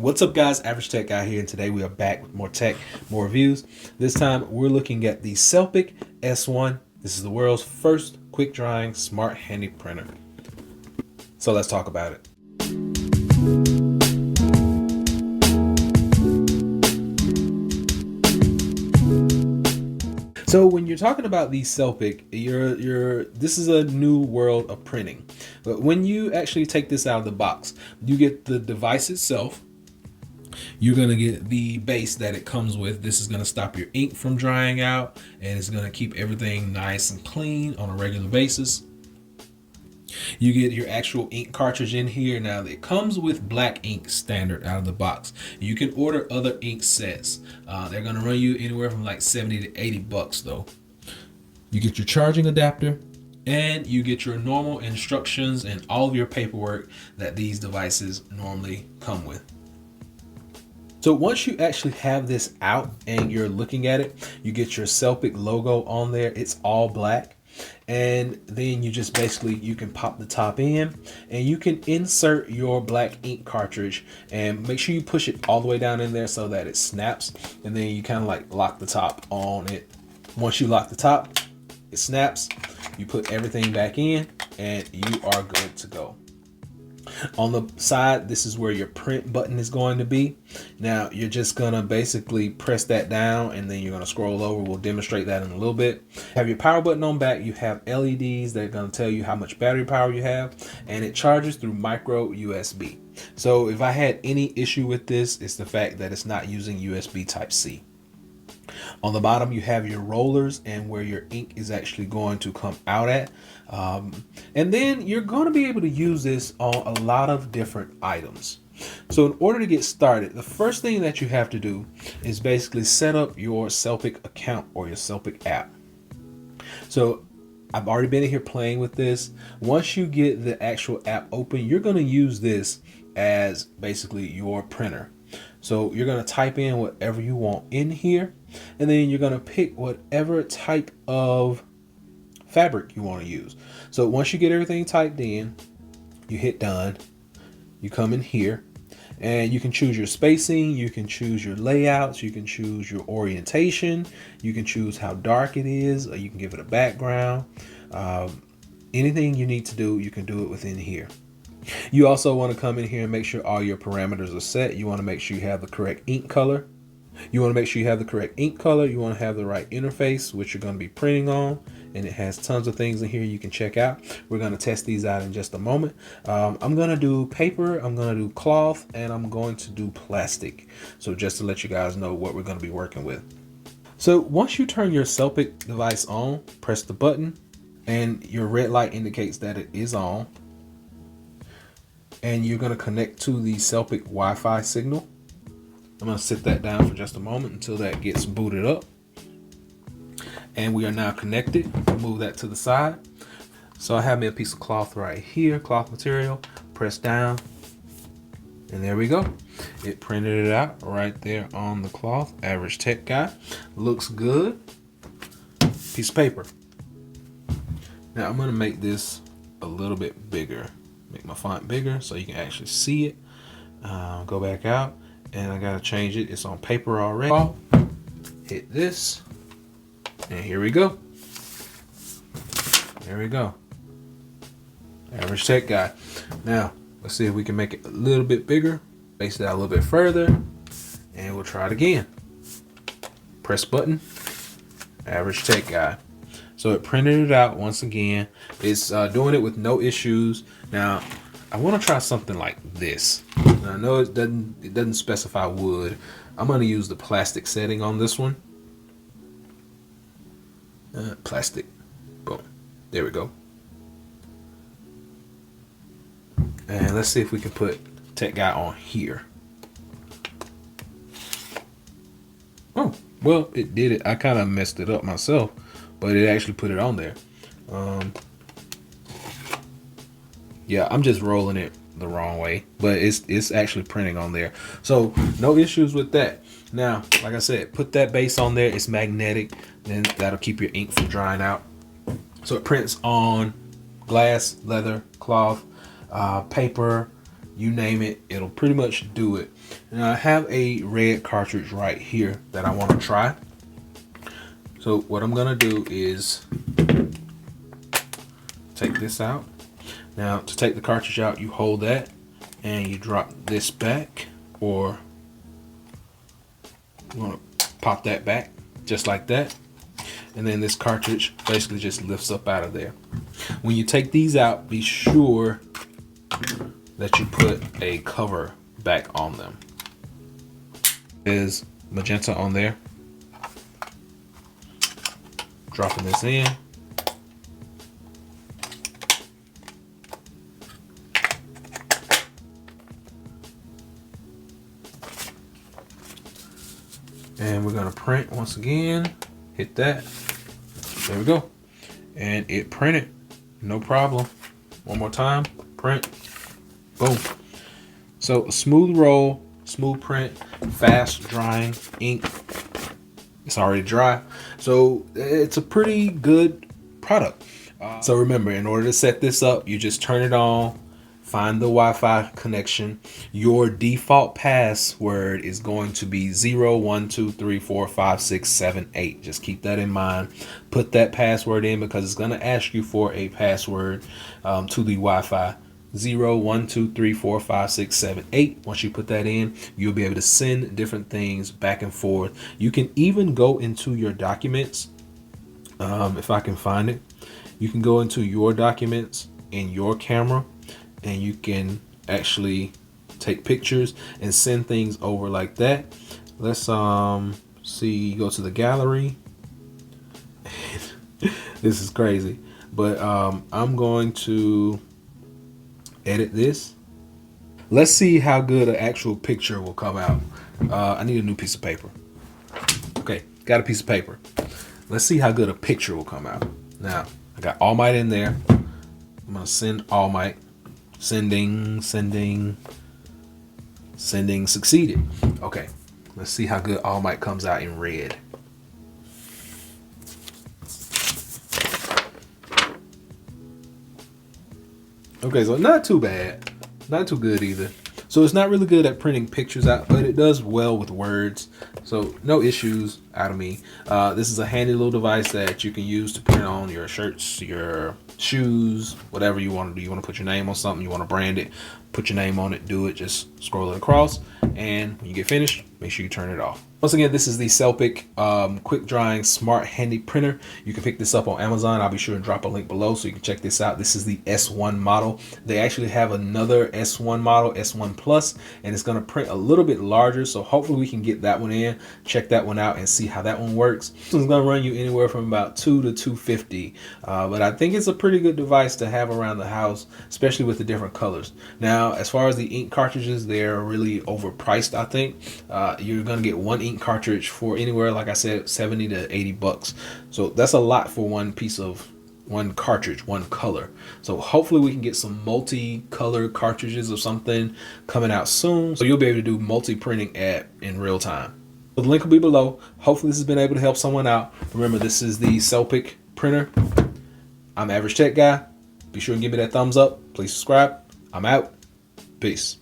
What's up, guys? Average Tech Guy here, and today we are back with more tech, more reviews. This time we're looking at the Selpic S1. This is the world's first quick drying smart handy printer. So let's talk about it. So when you're talking about the Selpic, this is a new world of printing. But when you actually take this out of the box, you get the device itself. You're going to get the base that it comes with. This is going to stop your ink from drying out, and it's going to keep everything nice and clean on a regular basis. You get your actual ink cartridge in here. Now it comes with black ink standard out of the box. You can order other ink sets. They're going to run you anywhere from like 70 to 80 bucks though. You get your charging adapter, and you get your normal instructions and all of your paperwork that these devices normally come with. So once you actually have this out and you're looking at it, you get your Selpic logo on there. It's all black. And then you just basically, you can pop the top in and you can insert your black ink cartridge, and make sure you push it all the way down in there so that it snaps. And then you kind of like lock the top on it. Once you lock the top, it snaps. You put everything back in and you are good to go. On the side, this is where your print button is going to be. Now you're just gonna basically press that down, and then you're gonna scroll over. We'll demonstrate that in a little bit. Have your power button on back. You have LEDs that are gonna tell you how much battery power you have, and it charges through micro USB. So if I had any issue with this, it's the fact that it's not using USB Type C. On the bottom, you have your rollers and where your ink is actually going to come out at. And then you're going to be able to use this on a lot of different items. So in order to get started, the first thing that you have to do is basically set up your Selpic account or your Selpic app. So I've already been in here playing with this. Once you get the actual app open, you're going to use this as basically your printer. So you're going to type in whatever you want in here, and then you're going to pick whatever type of fabric you want to use. So once you get everything typed in, you hit done. You come in here and you can choose your spacing, you can choose your layouts, you can choose your orientation, you can choose how dark it is, or you can give it a background. Anything you need to do, you can do it within here. You also want to come in here and make sure all your parameters are set. You want to make sure you have the correct ink color. You want to make sure you have the correct ink color. You want to have the right interface, which you're going to be printing on. And it has tons of things in here you can check out. We're going to test these out in just a moment. I'm going to do paper, I'm going to do cloth, and I'm going to do plastic. So just to let you guys know what we're going to be working with. So once you turn your Selpic device on, press the button, and your red light indicates that it is on. And you're going to connect to the Selpic Wi-Fi signal. I'm going to sit that down for just a moment until that gets booted up. And we are now connected. Move that to the side. So I have me a piece of cloth right here, cloth material. Press down. And there we go. It printed it out right there on the cloth. Average Tech Guy. Looks good. Piece of paper. Now I'm going to make this a little bit bigger. Make my font bigger so you can actually see it. Go back out, and I gotta change it. It's on paper already. Hit this, and here we go. There we go. Average Tech Guy. Now let's see if we can make it a little bit bigger. Base it out a little bit further, and we'll try it again. Press button. Average Tech Guy. So it printed it out once again. It's doing it with no issues. Now, I want to try something like this. Now, I know it doesn't specify wood. I'm going to use the plastic setting on this one. Plastic. Boom. There we go. And let's see if we can put Tech Guy on here. Oh, well, it did it. I kind of messed it up myself, but it actually put it on there. Yeah, I'm just rolling it the wrong way, but it's actually printing on there. So no issues with that. Now, like I said, put that base on there. It's magnetic. Then that'll keep your ink from drying out. So it prints on glass, leather, cloth, paper, you name it, it'll pretty much do it. Now I have a red cartridge right here that I want to try. So what I'm gonna do is take this out. Now to take the cartridge out, you hold that and you drop this back, or you want to pop that back just like that, and then this cartridge basically just lifts up out of there. When you take these out, be sure that you put a cover back on them. There's magenta on there. Dropping this in. And we're gonna print once again. Hit that. There we go. And it printed. No problem. One more time. Print. Boom. So a smooth roll, smooth print, fast drying ink. It's already dry. So it's a pretty good product. So remember, in order to set this up, you just turn it on, find the Wi-Fi connection. Your default password is going to be 01234567 Just keep that in mind. Put that password in because it's going to ask you for a password to the Wi-Fi. 01234567 Once you put that in, you'll be able to send different things back and forth. You can even go into your documents. If I can find it, you can go into your documents in your camera, and you can actually take pictures and send things over like that. Let's see, go to the gallery. This is crazy, but I'm going to edit this. Let's see how good an actual picture will come out. I need a new piece of paper. Okay, got a piece of paper. Let's see how good a picture will come out. Now I got All Might in there. I'm gonna send All Might. Sending succeeded. Okay, let's see how good All Might comes out in red. Okay, so not too bad, not too good either. So it's not really good at printing pictures out, but it does well with words. So no issues out of me. This is a handy little device that you can use to print on your shirts, your shoes, whatever you want to do. You want to put your name on something, you want to brand it, put your name on it, do it, just scroll it across. And when you get finished, make sure you turn it off. Once again, this is the Selpic quick drying smart handy printer. You can pick this up on Amazon. I'll be sure to drop a link below so you can check this out. This is the S1 model. They actually have another S1 model, S1 Plus, and it's going to print a little bit larger. So hopefully we can get that one in, check that one out, and see how that one works. This one's going to run you anywhere from about $200 to $250, but I think it's a pretty good device to have around the house, especially with the different colors. Now, as far as the ink cartridges, they're really overpriced. I think you're going to get one ink cartridge for anywhere, like I said, 70 to 80 bucks. So that's a lot for one cartridge, one color. So hopefully we can get some multi-color cartridges or something coming out soon, so you'll be able to do multi-printing in real time. So the link will be below. Hopefully this has been able to help someone out. Remember, this is the Selpic printer. I'm Average Tech Guy. Be sure to give me that thumbs up. Please subscribe. I'm out. Peace.